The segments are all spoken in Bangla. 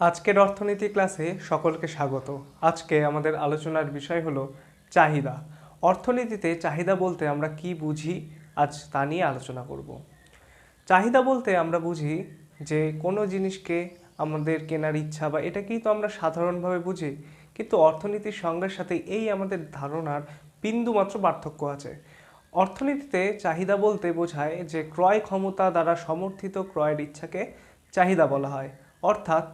আজকের অর্থনীতি ক্লাসে সকলকে স্বাগত। আজকে আমাদের আলোচনার বিষয় হলো চাহিদা। অর্থনীতিতে চাহিদা বলতে আমরা কি বুঝি, আজ তা নিয়ে আলোচনা করব। চাহিদা বলতে আমরা বুঝি যে কোনো জিনিসকে আমাদের কেনার ইচ্ছা, বা এটাকেই তো আমরা সাধারণভাবে বুঝি, কিন্তু অর্থনীতির সংজ্ঞার সাথে এই আমাদের ধারণার বিন্দুমাত্র পার্থক্য আছে। অর্থনীতিতে চাহিদা বলতে বোঝায় যে ক্রয় ক্ষমতা দ্বারা সমর্থিত ক্রয়ের ইচ্ছাকে চাহিদা বলা হয়। অর্থাৎ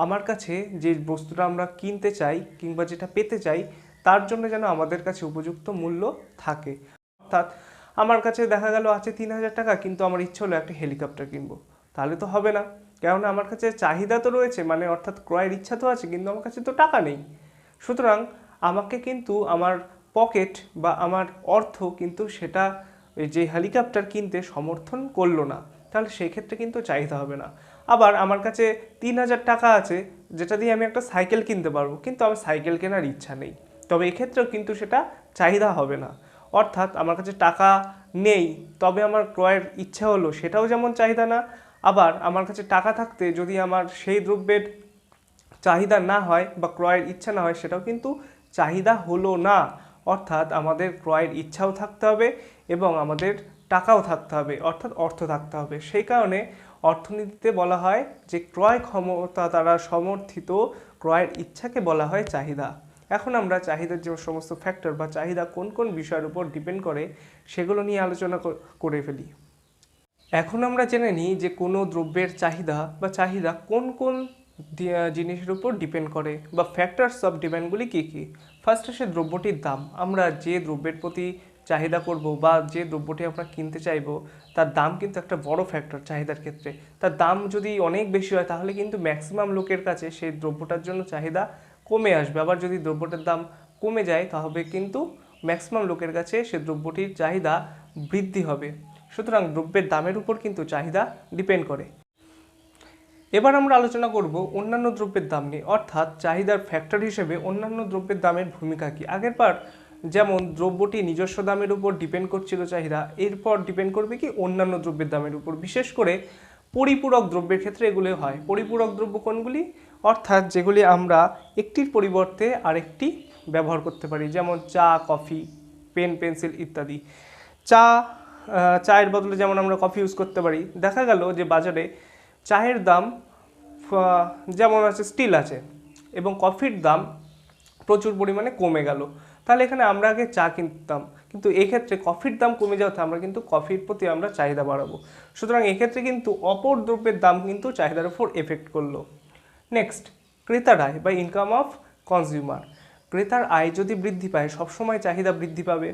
আমার কাছে যে বস্তুটা আমরা কিনতে চাই কিংবা যেটা পেতে চাই, তার জন্য যেন আমাদের কাছে উপযুক্ত মূল্য থাকে। অর্থাৎ আমার কাছে দেখা গেল আছে 3,000 টাকা, কিন্তু আমার ইচ্ছে হলো একটা হেলিকপ্টার কিনবো, তাহলে তো হবে না। কেননা আমার কাছে চাহিদা তো রয়েছে, মানে অর্থাৎ ক্রয়ের ইচ্ছা তো আছে, কিন্তু আমার কাছে তো টাকা নেই। সুতরাং আমাকে কিন্তু আমার পকেট বা আমার অর্থ কিন্তু সেটা যে হেলিকপ্টার কিনতে সমর্থন করলো না, তাহলে সেই ক্ষেত্রে কিন্তু চাহিদা হবে না। আবার আমার কাছে 3,000 টাকা আছে, যেটা দিয়ে আমি একটা সাইকেল কিনতে পারবো, কিন্তু আমার সাইকেল কেনার ইচ্ছা নেই, তবে এক্ষেত্রেও কিন্তু সেটা চাহিদা হবে না। অর্থাৎ আমার কাছে টাকা নেই, তবে আমার ক্রয়ের ইচ্ছা হলো, সেটাও যেমন চাহিদা না। আবার আমার কাছে টাকা থাকতে যদি আমার সেই দ্রব্যের চাহিদা না হয় বা ক্রয়ের ইচ্ছা না হয়, সেটাও কিন্তু চাহিদা হলো না। অর্থাৎ আমাদের ক্রয়ের ইচ্ছাও থাকতে হবে এবং আমাদের টাকাও থাকতে হবে, অর্থাৎ অর্থ থাকতে হবে। সেই কারণে অর্থনীতিতে বলা হয় যে ক্রয় ক্ষমতা দ্বারা সমর্থিত ক্রয়ের ইচ্ছাকে বলা হয় চাহিদা। এখন আমরা চাহিদার যে সমস্ত ফ্যাক্টর বা চাহিদা কোন কোন বিষয়ের উপর ডিপেন্ড করে, সেগুলো নিয়ে আলোচনা করে ফেলি। এখন আমরা জেনে নিই যে কোনো দ্রব্যের চাহিদা বা চাহিদা কোন কোন জিনিসের উপর ডিপেন্ড করে, বা ফ্যাক্টরস অফ ডিমান্ডগুলি কী কী। ফার্স্ট আসে দ্রব্যটির দাম। আমরা যে দ্রব্যের প্রতি চাহিদা করব বা যে দ্রব্যটি আমরা কিনতে চাইবো, তার দাম কিন্তু একটা বড় ফ্যাক্টর চাহিদার ক্ষেত্রে। তার দাম যদি অনেক বেশি হয়, তাহলে কিন্তু ম্যাক্সিমাম লোকের কাছে সেই দ্রব্যটার জন্য চাহিদা কমে আসবে। আবার যদি দ্রব্যটার দাম কমে যায়, তাহলে কিন্তু ম্যাক্সিমাম লোকের কাছে সে দ্রব্যটির চাহিদা বৃদ্ধি হবে। সুতরাং দ্রব্যের দামের উপর কিন্তু চাহিদা ডিপেন্ড করে। এবার আমরা আলোচনা করব অন্যান্য দ্রব্যের দাম নিয়ে, অর্থাৎ চাহিদার ফ্যাক্টর হিসেবে অন্যান্য দ্রব্যের দামের ভূমিকা কী। আগের বার যেমন দ্রব্যটি নিজস্ব দামের উপর ডিপেন্ড করছিল চাহিদা, এরপর ডিপেন্ড করবে কি অন্যান্য দ্রব্যের দামের উপর। বিশেষ করে পরিপূরক দ্রব্যের ক্ষেত্রে এগুলো হয়। পরিপূরক দ্রব্য কোনগুলি? অর্থাৎ যেগুলি আমরা একটির পরিবর্তে আরেকটি ব্যবহার করতে পারি, যেমন চা, কফি, পেন, পেন্সিল ইত্যাদি। চা চায়ের বদলে যেমন আমরা কফি ইউজ করতে পারি। দেখা গেল যে বাজারে চায়ের দাম যেমন আছে স্টিল আছে, এবং কফির দাম প্রচুর পরিমাণে কমে গেল। তাহলে এখানে আমরা আগে চা কিনতাম, কিন্তু এক্ষেত্রে কফির দাম কমে যাওয়াতে আমরা কিন্তু কফির প্রতি আমরা চাহিদা বাড়াবো। সুতরাং এক্ষেত্রে কিন্তু অপর দ্রব্যের দাম কিন্তু চাহিদার উপর এফেক্ট করলো। নেক্সট, ক্রেতার আয় বা ইনকাম অফ কনজিউমার। ক্রেতার আয় যদি বৃদ্ধি পায়, সবসময় চাহিদা বৃদ্ধি পাবে।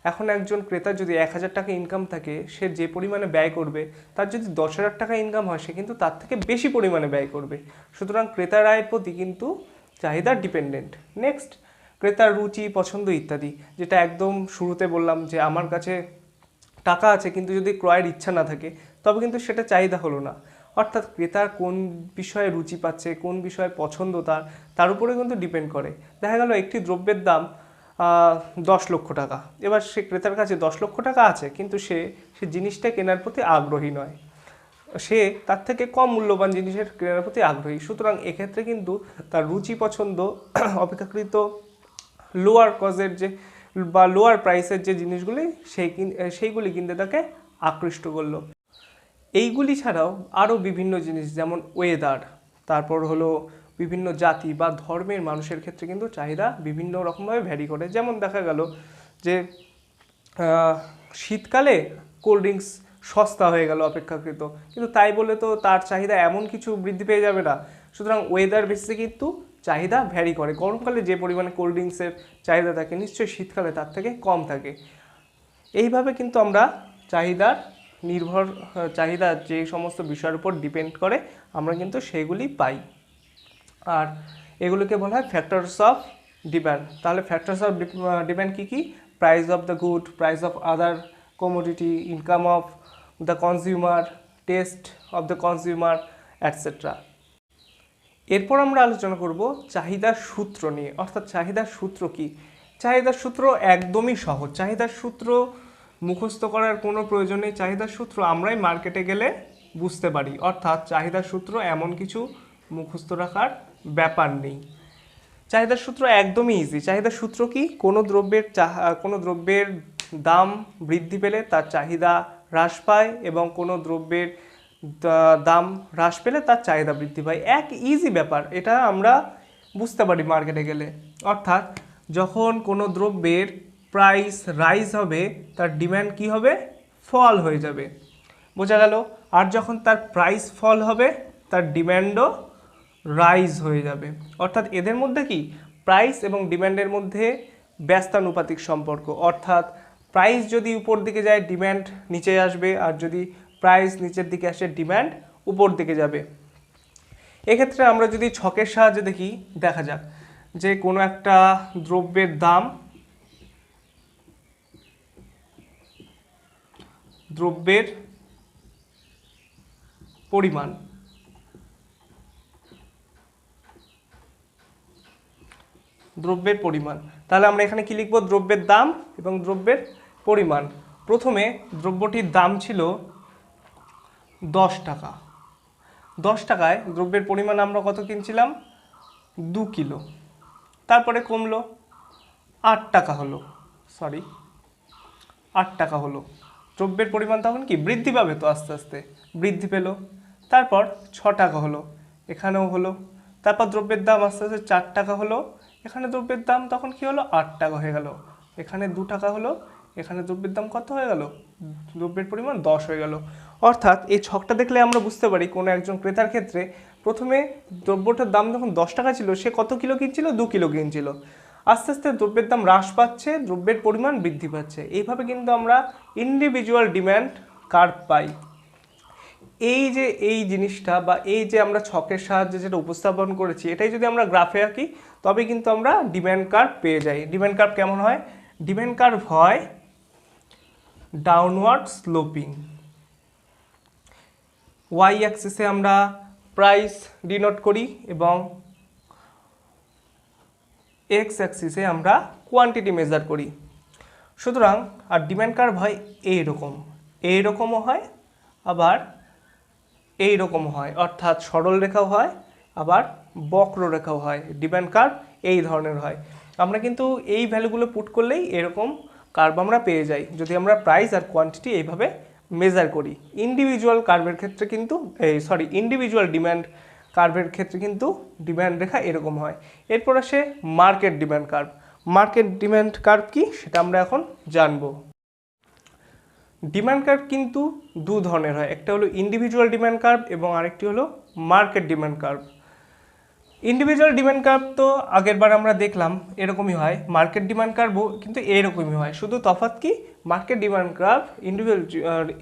এখন একজন ক্রেতার যদি 1,000 টাকা ইনকাম থাকে, সে যে পরিমাণে ব্যয় করবে, তার যদি 10,000 টাকা ইনকাম হয়, সে কিন্তু তার থেকে বেশি পরিমাণে ব্যয় করবে। সুতরাং ক্রেতার আয়ের প্রতি কিন্তু চাহিদা ডিপেন্ডেন্ট। নেক্সট, ক্রেতার রুচি, পছন্দ ইত্যাদি। যেটা একদম শুরুতে বললাম যে আমার কাছে টাকা আছে, কিন্তু যদি ক্রয়ের ইচ্ছা না থাকে, তবে কিন্তু সেটা চাহিদা হলো না। অর্থাৎ ক্রেতার কোন বিষয়ে রুচি পাচ্ছে, কোন বিষয়ে পছন্দ তার উপরে কিন্তু ডিপেন্ড করে। দেখা গেল একটি দ্রব্যের দাম 10 লক্ষ টাকা। এবার সে ক্রেতার কাছে 10 লক্ষ টাকা আছে, কিন্তু সে জিনিসটা কেনার প্রতি আগ্রহী নয়, সে তার থেকে কম মূল্যবান জিনিসের কেনার প্রতি আগ্রহী। সুতরাং এক্ষেত্রে কিন্তু তার রুচি পছন্দ অপেক্ষাকৃত লোয়ার কজের যে বা লোয়ার প্রাইসের যে জিনিসগুলি সেইগুলি কিনতে তাকে আকৃষ্ট করলো। এইগুলি ছাড়াও আরও বিভিন্ন জিনিস, যেমন ওয়েদার, তারপর হলো বিভিন্ন জাতি বা ধর্মের মানুষের ক্ষেত্রে কিন্তু চাহিদা বিভিন্ন রকমভাবে ভ্যারি করে। যেমন দেখা গেল যে শীতকালে কোল্ড ড্রিঙ্কস সস্তা হয়ে গেল অপেক্ষাকৃত, কিন্তু তাই বলে তো তার চাহিদা এমন কিছু বৃদ্ধি পেয়ে যাবে না। সুতরাং ওয়েদার বেসিসে কিন্তু চাহিদা ভ্যারি করে। গরমকালে যে পরিমাণে কোল্ড ড্রিঙ্কসের চাহিদা থাকে, নিশ্চয়ই শীতকালে তার থেকে কম থাকে। এইভাবে কিন্তু আমরা চাহিদা যে সমস্ত বিষয়ের উপর ডিপেন্ড করে, আমরা কিন্তু সেগুলি পাই। আর এগুলোকে বলা হয় ফ্যাক্টরস অফ ডিমান্ড। তাহলে ফ্যাক্টরস অফ ডিমান্ড কী কী? Price of the good, price of other commodity, income of the consumer, taste of the consumer, etcetera. এরপর আমরা আলোচনা করব চাহিদার সূত্র নিয়ে। অর্থাৎ চাহিদার সূত্র কি? চাহিদার সূত্র একদমই সহজ। চাহিদার সূত্র মুখস্থ করার কোনো প্রয়োজন নেই। চাহিদার সূত্র আমরাই মার্কেটে গেলে বুঝতে পারি। অর্থাৎ চাহিদার সূত্র এমন কিছু মুখস্থ রাখার ব্যাপার নেই। চাহিদার সূত্র একদমই ইজি। চাহিদার সূত্র কি? কোনো দ্রব্যের দাম বৃদ্ধি পেলে তার চাহিদা হ্রাস পায় এবং কোনো দ্রব্যের দাম হ্রাস পেলে তার চাহিদা বৃদ্ধি পায়। এক ইজি ব্যাপার, এটা আমরা বুঝতে পারি মার্কেটে গেলে। অর্থাৎ যখন কোনো দ্রব্যের প্রাইস রাইজ হবে তার ডিম্যান্ড কি হবে? ফল হয়ে যাবে। বোঝা গেল? আর যখন তার প্রাইস ফল হবে তার ডিম্যান্ডও রাইজ হয়ে যাবে। অর্থাৎ এদের মধ্যে কি? প্রাইস এবং ডিম্যান্ডের মধ্যে ব্যস্তানুপাতিক সম্পর্ক। অর্থাৎ প্রাইস যদি উপর দিকে যায় ডিম্যান্ড নিচে আসবে, আর যদি প্রাইস নিচের দিকে আসে ডিম্যান্ড উপর দিকে যাবে। এক্ষেত্রে আমরা যদি ছকের সাহায্যে দেখি, দেখা যাক যে কোনো একটা দ্রব্যের দাম, দ্রব্যের পরিমাণ, দ্রব্যের পরিমাণ। তাহলে আমরা এখানে কি লিখব? দ্রব্যের দাম এবং দ্রব্যের পরিমাণ। প্রথমে দ্রব্যটির দাম ছিল 10 টাকা। 10 টাকায় দ্রব্যের পরিমাণ আমরা কত কিনছিলাম? 2 কিলো। তারপরে কমলো, 8 টাকা হলো, 8 টাকা হলো। দ্রব্যের পরিমাণ তখন কি বৃদ্ধি পাবে, তো আস্তে আস্তে বৃদ্ধি পেল। তারপর 6 টাকা হলো, এখানেও হলো। তারপর দ্রব্যের দাম আস্তে আস্তে 4 টাকা হলো, এখানে দ্রব্যের দাম তখন কি হলো? 8 টাকা হয়ে গেল। এখানে 2 টাকা হলো, এখানে দ্রব্যের দাম কত হয়ে গেল? দ্রব্যের পরিমাণ 10 হয়ে গেল। অর্থাৎ এই ছকটা দেখলে আমরা বুঝতে পারি কোনো একজন ক্রেতার ক্ষেত্রে প্রথমে দ্রব্যটার দাম যখন 10 টাকা ছিল সে কত কিলো কিনছিল? 2 কিলো কিনছিল। আস্তে আস্তে দ্রব্যের দাম হ্রাস পাচ্ছে, দ্রব্যের পরিমাণ বৃদ্ধি পাচ্ছে। এইভাবে কিন্তু আমরা ইন্ডিভিজুয়াল ডিম্যান্ড কার্ভ পাই। এই জিনিসটা বা এই যে আমরা ছকের সাহায্যে যেটা উপস্থাপন করেছি, এটাই যদি আমরা গ্রাফে আঁকি তবে কিন্তু আমরা ডিম্যান্ড কার্ভ পেয়ে যাই। ডিম্যান্ড কার্ভ কেমন হয়? ডিম্যান্ড কার্ভ হয় ডাউনওয়ার্ড স্লোপিং। ওয়াই অ্যাক্সিসে আমরা প্রাইস ডিনোট করি এবং এক্স অ্যাক্সিসে আমরা কোয়ান্টিটি মেজার করি। সুতরাং আর ডিম্যান্ড কার্ভ হয় এইরকমও হয়, আবার এইরকম হয়। অর্থাৎ সরল রেখাও হয়, আবার বক্ররেখাও হয়। ডিম্যান্ড কার্ভ এই ধরনের হয়। আমরা কিন্তু এই ভ্যালুগুলো পুট করলেই এরকম কার্ভ আমরা পেয়ে যাই, যদি আমরা প্রাইস আর কোয়ান্টিটি এইভাবে মেজার করি। ইন্ডিভিজুয়াল কার্ভের ক্ষেত্রে কিন্তু ইন্ডিভিজুয়াল ডিম্যান্ড কার্ভের ক্ষেত্রে কিন্তু ডিম্যান্ড রেখা এরকম হয়। এরপর আসে market demand curve. Market demand curve কি সেটা আমরা এখন জানবো। ডিম্যান্ড কার্ভ কিন্তু দু ধরনের হয়, একটা হলো ইন্ডিভিজুয়াল ডিম্যান্ড কার্ভ এবং আরেকটি হলো market demand curve. Individual demand curve তো আগের বার আমরা দেখলাম এরকমই হয়, মার্কেট ডিম্যান্ড কার্ভও কিন্তু এরকমই হয়। শুধু তফাৎ কি, market demand curve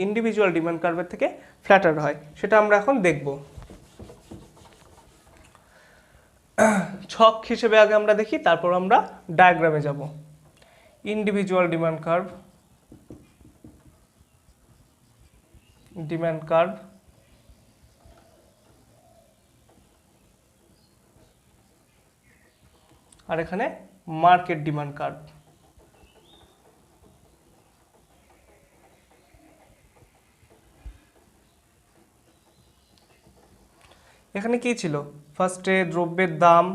individual demand কার্ভের থেকে ফ্ল্যাটার হয়, সেটা আমরা এখন দেখব। ছক হিসেবে আগে আমরা দেখি, তারপর আমরা ডায়াগ্রামে যাব। Individual demand curve, demand curve, আর এখানে মার্কেট ডিম্যান্ড কার্ভ। এখানে কি ছিল? ফার্স্টে দ্রব্যের দাম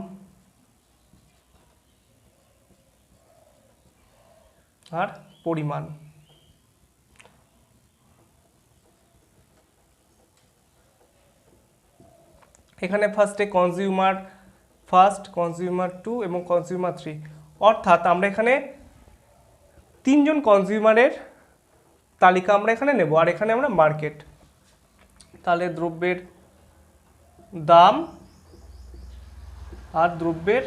আর পরিমাণ। এখানে ফার্স্টে কনজিউমার 1, কনজিউমার 2 এবং কনজিউমার 3। অর্থাৎ আমরা এখানে 3 জন কনজিউমারের তালিকা আমরা এখানে নেব, আর এখানে আমরা মার্কেট। তাহলে দ্রব্যের দাম আর দ্রব্যের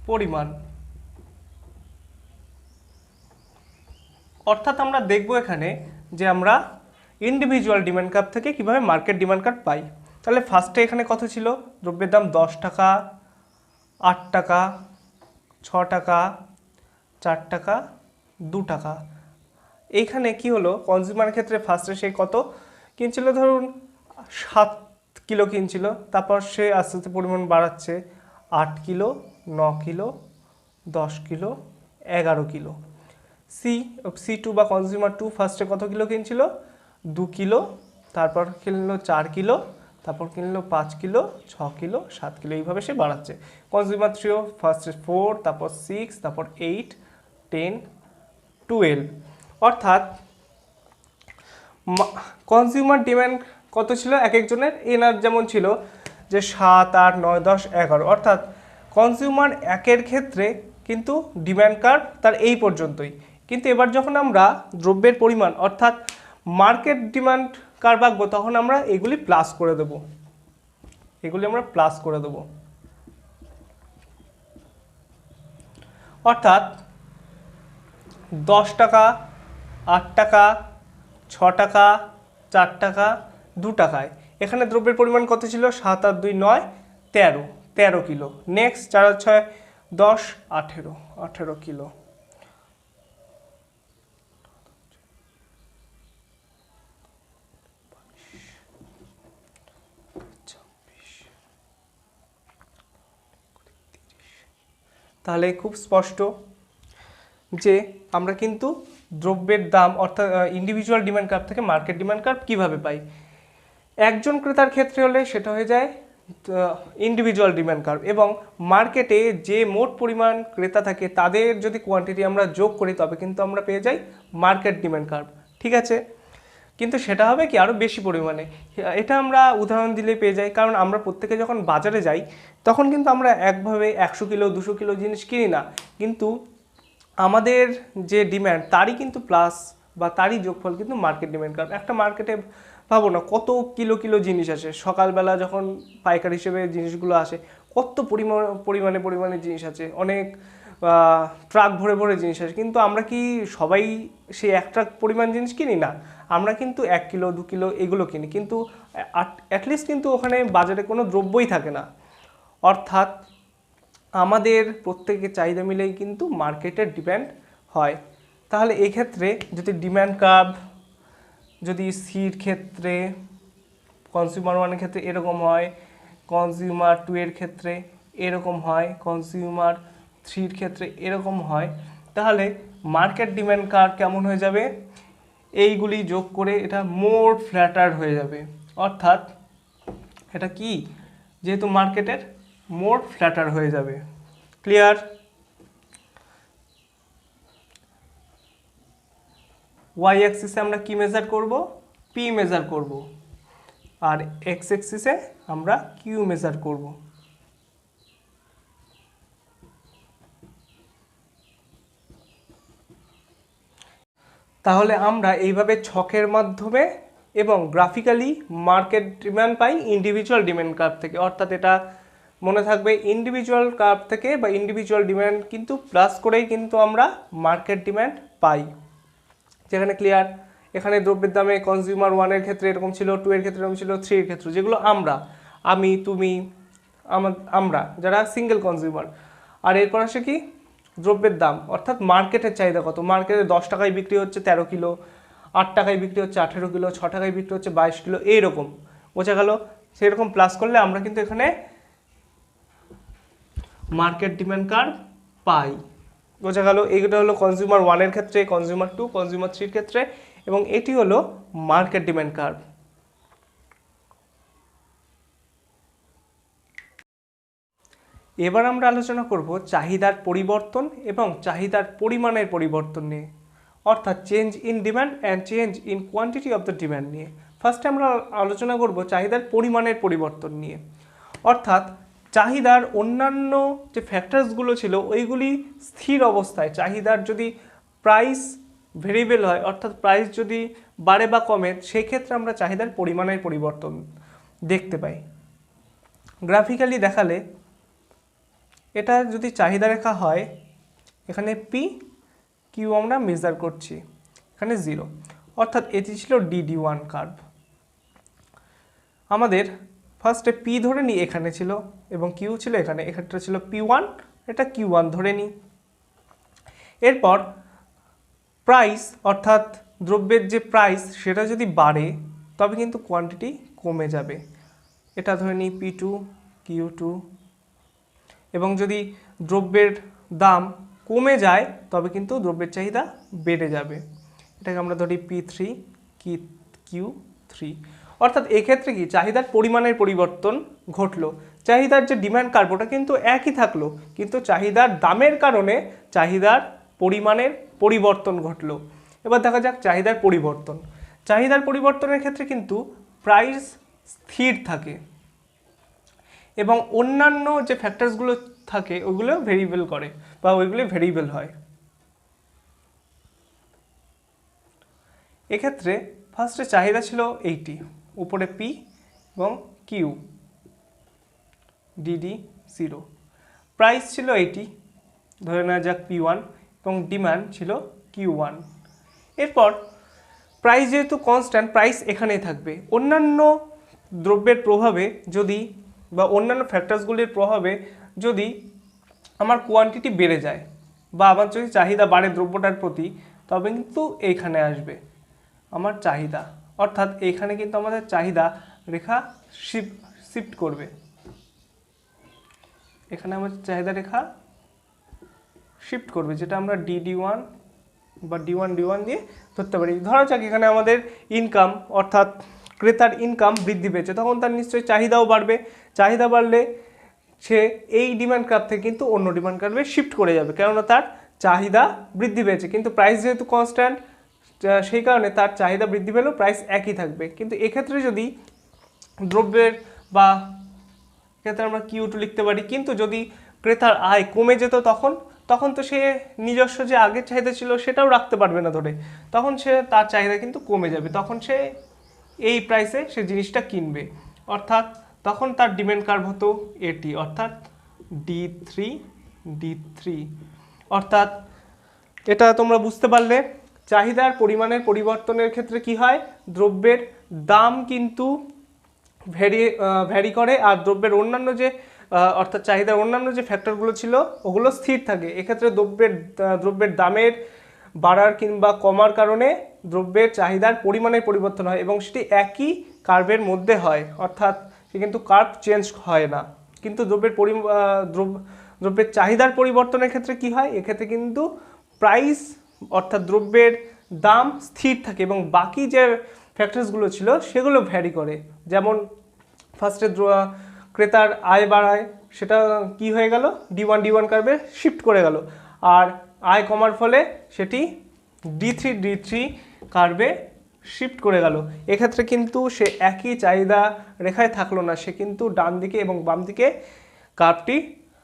পরিমাণ। অর্থাৎ আমরা দেখব এখানে যে আমরা ইন্ডিভিজুয়াল ডিম্যান্ড কার্ভ থেকে কিভাবে মার্কেট ডিম্যান্ড কার্ভ পাই। তাহলে ফার্স্টে এখানে কত ছিল? দ্রব্যের দাম 10 টাকা, 8 টাকা, 6 টাকা, 4 টাকা, 2 টাকা। এইখানে কি হলো, কনজিউমার ক্ষেত্রে ফার্স্টে সে কত কিনছিল? ধরুন 7 কিলো কিনছিল, তারপর সে আস্তে আস্তে পরিমাণ বাড়াচ্ছে 8 kilo, 9 kilo, 10 kilo, 11 kilo. C2 বা কনজিউমার 2 ফার্স্টে কত কিলো কিনছিল? 2 কিলো, তারপর কিনলো 4 কিলো, তারপর কিনলো 5 কিলো, 6 কিলো, 7 কিলো, এইভাবে সে বাড়াচ্ছে। কনজিউমার 3ও ফার্স্টে 4, তারপর 6, তারপর 8, 10, 12। অর্থাৎ কনজিউমার ডিমান্ড কত ছিল এক একজনের? এনার যেমন ছিল যে 7, 8, 9, 10, 11। অর্থাৎ কনজিউমার একের ক্ষেত্রে কিন্তু ডিমান্ড কার্ভ তার এই পর্যন্তই। কিন্তু এবার যখন আমরা দ্রব্যের পরিমাণ অর্থাৎ মার্কেট ডিমান্ড কার্ভ আঁকবো, তখন আমরা এগুলি প্লাস করে দেব, অর্থাৎ 10 টাকা, 8 টাকা, 6 টাকা, 4 টাকা, 2 টাকায় এখানে দ্রব্যের পরিমাণ কত ছিল? 7 আর 2 9, 13 কিলো। নেক্সট 4 আর 6 10, 18 কিলো। তাহলে খুব স্পষ্ট যে আমরা কিন্তু দ্রব্যের দাম অর্থাৎ ইন্ডিভিজুয়াল ডিমান্ড কার্ভ থেকে মার্কেট ডিমান্ড কার্ভ কীভাবে পাই। একজন ক্রেতার ক্ষেত্রে হলে সেটা হয়ে যায় ইন্ডিভিজুয়াল ডিমান্ড কার্ভ, এবং মার্কেটে যে মোট পরিমাণ ক্রেতা থাকে তাদের যদি কোয়ান্টিটি আমরা যোগ করি তবে কিন্তু আমরা পেয়ে যাই মার্কেট ডিমান্ড কার্ভ। ঠিক আছে, কিন্তু সেটা হবে কি আরও বেশি পরিমাণে। এটা আমরা উদাহরণ দিলে পেয়ে যাই, কারণ আমরা প্রত্যেকে যখন বাজারে যাই তখন কিন্তু আমরা একভাবে 100 কিলো 200 কিলো জিনিস কিনি না, কিন্তু আমাদের যে ডিম্যান্ড তারই কিন্তু প্লাস বা তারই যোগফল কিন্তু মার্কেট ডিমান্ড কার্ভ। একটা মার্কেটে ভাবো না কত কিলো কিলো জিনিস আসে, সকালবেলা যখন পাইকারি হিসেবে জিনিসগুলো আসে কত পরিমাণে জিনিস আছে, অনেক ট্রাক ভরে ভরে জিনিস আসে, কিন্তু আমরা কি সবাই সেই এক ট্রাক পরিমাণ জিনিস কিনি না, আমরা কিন্তু 1 কিলো 2 কিলো এগুলো কিনি, কিন্তু অ্যাটলিস্ট কিন্তু ওখানে বাজারে কোনো দ্রব্যই থাকে না। অর্থাৎ আমাদের প্রত্যেকের চাহিদা মিলেই কিন্তু মার্কেটের ডিমান্ড হয়। তাহলে এক্ষেত্রে যদি ডিমান্ড কার্ভ যদি সির ক্ষেত্রে কনজিউমার 1-এর ক্ষেত্রে এরকম হয়, কনজিউমার 2-এর ক্ষেত্রে এরকম হয়, কনজিউমার 3-এর ক্ষেত্রে এরকম হয়, তাহলে মার্কেট ডিমান্ড কার্ভ কেমন হয়ে যাবে? এইগুলি যোগ করে এটা মোর ফ্ল্যাটার হয়ে যাবে। অর্থাৎ এটা কি, যেহেতু মার্কেটের মোর ফ্ল্যাটার হয়ে যাবে। ক্লিয়ার? ওয়াই অ্যাক্সিসে আমরা কি মেজার করব? পি মেজার করব, আর এক্স অ্যাক্সিসে আমরা কিউ মেজার করব। তাহলে আমরা এইভাবে ছকের মাধ্যমে এবং গ্রাফিক্যালি মার্কেট ডিমান্ড পাই ইন্ডিভিজুয়াল ডিমান্ড কার্ভ থেকে। অর্থাৎ এটা মনে থাকবে, ইন্ডিভিজুয়াল কার্ভ থেকে বা ইন্ডিভিজুয়াল ডিমান্ড কিন্তু প্লাস করেই কিন্তু আমরা মার্কেট ডিমান্ড পাই। যেখানে ক্লিয়ার, এখানে দ্রব্যের দামে কনজিউমার 1-এর ক্ষেত্রে এরকম ছিল, 2-এর ক্ষেত্রে এরকম ছিল, 3-এর ক্ষেত্রে, যেগুলো আমি তুমি আমরা যারা সিঙ্গেল কনজিউমার। আর এরপর আসে কি দ্রব্যের দাম, অর্থাৎ মার্কেটের চাহিদা কত। মার্কেটে 10 টাকায় বিক্রি হচ্ছে 13 কিলো, 8 টাকায় বিক্রি হচ্ছে 18 কিলো, 6 টাকায় বিক্রি হচ্ছে 22 কিলো, এইরকম বোঝা গেল। সেরকম প্লাস করলে আমরা কিন্তু এখানে মার্কেট ডিমান্ড কার্ভ পাই। বোঝা গেল? এইটা হলো কনজিউমার 1-এর ক্ষেত্রে, কনজিউমার 2, কনজিউমার 3-এর ক্ষেত্রে, এবং এটি হলো মার্কেট ডিমান্ড কার্ভ। এবার আমরা আলোচনা করব চাহিদার পরিবর্তন এবং চাহিদার পরিমাণের পরিবর্তন নিয়ে, অর্থাৎ change in demand and change in quantity of the demand নিয়ে। ফার্স্টে আমরা আলোচনা করব চাহিদার পরিমাণের পরিবর্তন নিয়ে। অর্থাৎ চাহিদার অন্যান্য যে ফ্যাক্টরসগুলো ছিল ওইগুলি স্থির অবস্থায়, চাহিদার যদি প্রাইস ভেরিয়েবল হয় অর্থাৎ প্রাইস যদি বাড়ে বা কমে, সেই ক্ষেত্রে আমরা চাহিদার পরিমাণের পরিবর্তন দেখতে পাই। গ্রাফিক্যালি দেখালে এটা যদি চাহিদা রেখা হয়, এখানে পি কিউ আমরা মেজার করছি, এখানে 0, অর্থাৎ এটি ছিল DD1 কার্ভ। আমাদের ফার্স্টে পি ধরে নিই এখানে ছিল এবং কিউ ছিল এখানে, এখানটা ছিল P1, এটা Q1 ধরে নিই। এরপর প্রাইস অর্থাৎ দ্রব্যের যে প্রাইস সেটা যদি বাড়ে তবে কিন্তু কোয়ান্টিটি কমে যাবে, এটা ধরে নিই P2, Q2, এবং যদি দ্রব্যের দাম কমে যায় তবে কিন্তু দ্রব্যের চাহিদা বেড়ে যাবে, এটাকে আমরা ধরি P3, Q3। অর্থাৎ এক্ষেত্রে কি চাহিদার পরিমাণের পরিবর্তন ঘটলো, চাহিদার যে ডিমান্ড কার্ভ ওটা কিন্তু একই থাকলো, কিন্তু চাহিদার দামের কারণে চাহিদার পরিমাণের পরিবর্তন ঘটলো। এবার দেখা যাক চাহিদার পরিবর্তন। চাহিদার পরিবর্তনের ক্ষেত্রে কিন্তু প্রাইস স্থির থাকে এবং অন্যান্য যে ফ্যাক্টরসগুলো থাকে ওইগুলো ভেরিয়েবল করে বা ওইগুলো ভেরিয়েবল হয়। এক্ষেত্রে ফার্স্টে চাহিদা ছিল 80, উপরে পি এবং কিউ, ডিডি 0, প্রাইস ছিল 80, ধরে নেওয়া যাক P1 এবং ডিমান্ড ছিল Q1। এরপর প্রাইস যেহেতু কনস্ট্যান্ট, প্রাইস এখানেই থাকবে। অন্যান্য দ্রব্যের প্রভাবে যদি বা অন্যান্য ফ্যাক্টরসগুলির প্রভাবে যদি আমার কোয়ান্টিটি বেড়ে যায় বা আমার যদি চাহিদা বাড়ে দ্রব্যটার প্রতি, তবে কিন্তু এইখানে আসবে আমার চাহিদা, অর্থাৎ এইখানে কিন্তু আমাদের চাহিদা রেখা শিফট করবে। এখানে আমাদের চাহিদা রেখা শিফট করবে, যেটা আমরা DD1 বা D1 দিয়ে ধরতে পারি। ধরা যাক এখানে আমাদের ইনকাম অর্থাৎ ক্রেতার ইনকাম বৃদ্ধি পেয়েছে, তখন তার নিশ্চয়ই চাহিদাও বাড়বে। চাহিদা বাড়লে সে এই ডিমান্ড কার্ভ থেকে কিন্তু অন্য ডিমান্ড কার্ভে শিফট করে যাবে, কেননা তার চাহিদা বৃদ্ধি পেয়েছে। কিন্তু প্রাইস যেহেতু কনস্ট্যান্ট, সেই কারণে তার চাহিদা বৃদ্ধি পেলেও প্রাইস একই থাকবে। কিন্তু এক্ষেত্রে যদি দ্রব্যের বা এক্ষেত্রে আমরা Q2 লিখতে পারি, কিন্তু যদি ক্রেতার আয় কমে যেত তখন তো সে নিজস্ব যে আগের চাহিদা ছিল সেটাও রাখতে পারবে না ধরে, তখন সে তার চাহিদা কিন্তু কমে যাবে, তখন সে এই প্রাইসে সে জিনিসটা কিনবে। অর্থাৎ তখন তার ডিমান্ড কার্ভ হতো এটি, অর্থাৎ D3, অর্থাৎ এটা তোমরা বুঝতে পারলে চাহিদার পরিমাণের পরিবর্তনের ক্ষেত্রে কি হয়, দ্রব্যের দাম কিন্তু ভ্যারি করে, আর দ্রব্যের অন্যান্য যে অর্থাৎ চাহিদার অন্যান্য যে ফ্যাক্টরগুলো ছিল ওগুলো স্থির থাকে। এক্ষেত্রে দ্রব্যের দামের বাড়ার কিংবা কমার কারণে দ্রব্যের চাহিদার পরিমাণের পরিবর্তন হয় এবং সেটি একই কার্ভের মধ্যে হয়, অর্থাৎ সে কিন্তু কার্ভ চেঞ্জ হয় না। কিন্তু দ্রব্যের চাহিদার পরিবর্তনের ক্ষেত্রে কি হয়, এক্ষেত্রে কিন্তু প্রাইস অর্থাৎ দ্রব্যের দাম স্থির থাকে এবং বাকি যে ফ্যাক্টরসগুলো ছিল সেগুলো ভ্যারি করে। যেমন ফার্স্টে ক্রেতার আয় বাড়ায়, সেটা কি হয়ে গেল, D1 কার্ভে শিফট করে গেল, আর আয় কমার ফলে সেটি D3 কার্ভে শিফট করে গেল। এক্ষেত্রে কিন্তু সে একই চাহিদা রেখায় থাকলো না, সে কিন্তু ডান দিকে এবং বাম দিকে কার্ভটি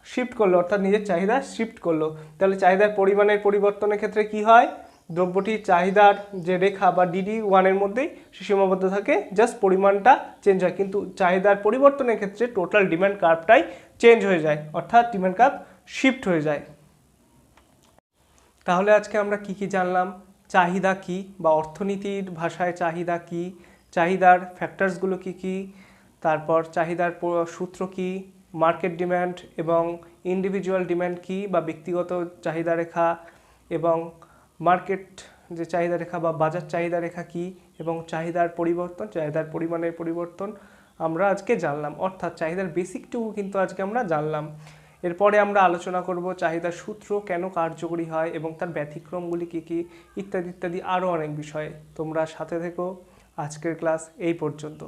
শিফট করলো, অর্থাৎ নিজের চাহিদা শিফট করলো। তাহলে চাহিদার পরিমাণের পরিবর্তনের ক্ষেত্রে কি হয়, দ্রব্যটির চাহিদার যে রেখা বা DD1 এর মধ্যেই সে সীমাবদ্ধ থাকে, জাস্ট পরিমাণটা চেঞ্জ হয়, কিন্তু চাহিদার পরিবর্তনের ক্ষেত্রে টোটাল ডিমান্ড কার্ভটাই চেঞ্জ হয়ে যায়, অর্থাৎ ডিমান্ড কার্ভ শিফট হয়ে যায়। তাহলে আজকে আমরা কি জানলাম, চাহিদা কি বা অর্থনীতির ভাষায় চাহিদা কি, চাহিদার ফ্যাক্টরসগুলো কি, তারপর চাহিদার সূত্র কি, মার্কেট ডিমান্ড এবং ইন্ডিভিজুয়াল ডিমান্ড কি বা ব্যক্তিগত চাহিদা রেখা, এবং মার্কেট যে চাহিদা রেখা বা বাজার চাহিদা রেখা কি, এবং চাহিদার পরিবর্তন, চাহিদার পরিমাণের পরিবর্তন আমরা আজকে জানলাম, অর্থাৎ চাহিদার বেসিকটুকু কিন্তু আজকে আমরা জানলাম। এরপরে আমরা আলোচনা করব চাহিদার সূত্র কেন কার্যকরী হয় এবং তার ব্যতিক্রমগুলি কি ইত্যাদি আরও অনেক বিষয়ে। তোমরা সাথে থেকো। আজকের ক্লাস এই পর্যন্ত।